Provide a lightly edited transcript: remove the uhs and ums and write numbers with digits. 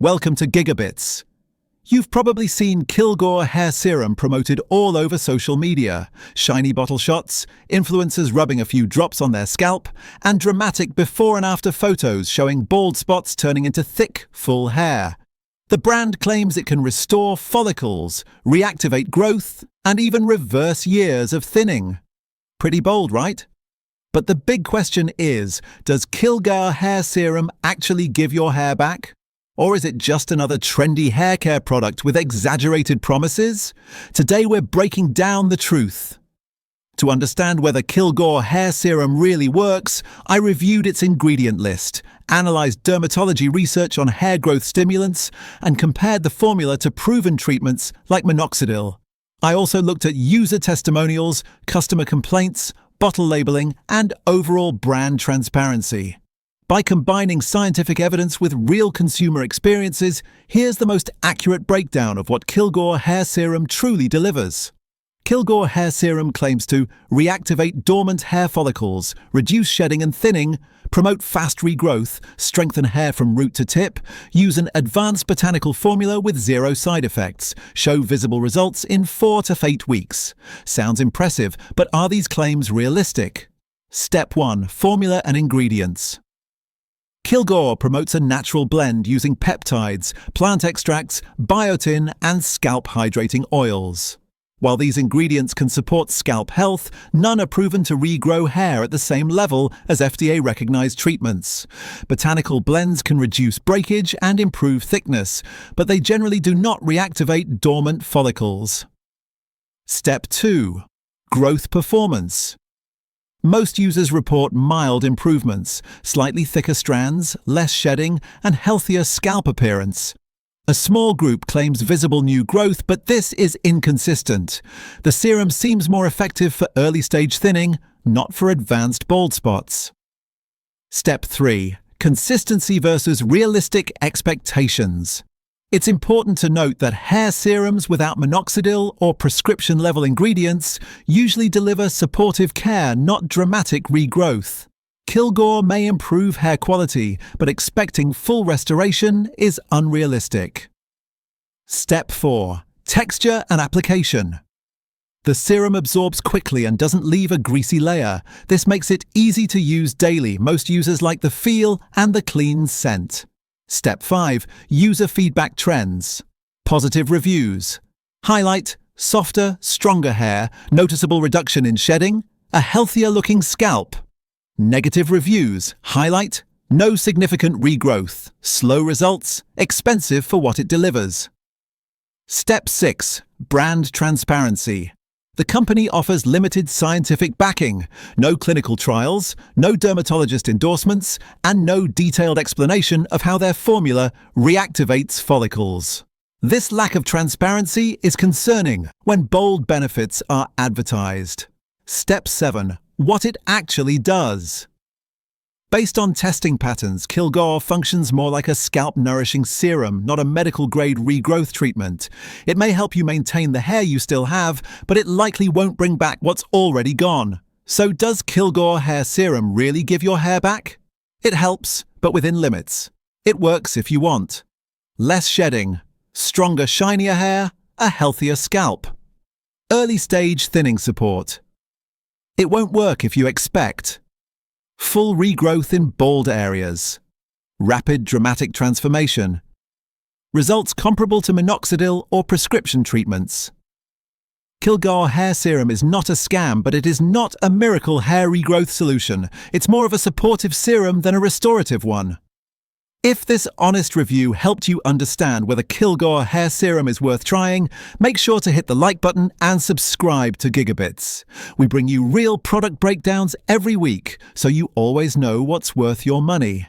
Welcome to GigaBits. You've probably seen Kilgour Hair Serum promoted all over social media. Shiny bottle shots, influencers rubbing a few drops on their scalp, and dramatic before and after photos showing bald spots turning into thick, full hair. The brand claims it can restore follicles, reactivate growth, and even reverse years of thinning. Pretty bold, right? But the big question is, does Kilgour Hair Serum actually give your hair back? Or is it just another trendy hair care product with exaggerated promises? Today we're breaking down the truth. To understand whether Kilgour Hair Serum really works, I reviewed its ingredient list, analysed dermatology research on hair growth stimulants, and compared the formula to proven treatments like minoxidil. I also looked at user testimonials, customer complaints, bottle labelling, and overall brand transparency. By combining scientific evidence with real consumer experiences, here's the most accurate breakdown of what Kilgour Hair Serum truly delivers. Kilgour Hair Serum claims to reactivate dormant hair follicles, reduce shedding and thinning, promote fast regrowth, strengthen hair from root to tip, use an advanced botanical formula with zero side effects, show visible results in 4 to 8 weeks. Sounds impressive, but are these claims realistic? Step 1. Formula and ingredients. Kilgour promotes a natural blend using peptides, plant extracts, biotin, and scalp hydrating oils. While these ingredients can support scalp health, none are proven to regrow hair at the same level as FDA-recognized treatments. Botanical blends can reduce breakage and improve thickness, but they generally do not reactivate dormant follicles. Step 2. Growth performance. Most users report mild improvements, slightly thicker strands, less shedding, and healthier scalp appearance. A small group claims visible new growth, but this is inconsistent. The serum seems more effective for early-stage thinning, not for advanced bald spots. Step 3. Consistency versus realistic expectations. It's important to note that hair serums without minoxidil or prescription-level ingredients usually deliver supportive care, not dramatic regrowth. Kilgour may improve hair quality, but expecting full restoration is unrealistic. Step 4. Texture and application. The serum absorbs quickly and doesn't leave a greasy layer. This makes it easy to use daily. Most users like the feel and the clean scent. Step 5. User feedback trends. Positive reviews. Highlight: softer, stronger hair, noticeable reduction in shedding, a healthier looking scalp. Negative reviews. Highlight: no significant regrowth, slow results, expensive for what it delivers. Step 6. Brand transparency. The company offers limited scientific backing, no clinical trials, no dermatologist endorsements, and no detailed explanation of how their formula reactivates follicles. This lack of transparency is concerning when bold benefits are advertised. Step 7. What it actually does. Based on testing patterns, Kilgour functions more like a scalp-nourishing serum, not a medical-grade regrowth treatment. It may help you maintain the hair you still have, but it likely won't bring back what's already gone. So does Kilgour Hair Serum really give your hair back? It helps, but within limits. It works if you want. Less shedding, stronger, shinier hair, a healthier scalp. Early-stage thinning support. It won't work if you expect full regrowth in bald areas. Rapid, dramatic transformation. Results comparable to minoxidil or prescription treatments. Kilgour Hair Serum is not a scam, but it is not a miracle hair regrowth solution. It's more of a supportive serum than a restorative one. If this honest review helped you understand whether Kilgour Hair Serum is worth trying, make sure to hit the like button and subscribe to GigaBits. We bring you real product breakdowns every week, so you always know what's worth your money.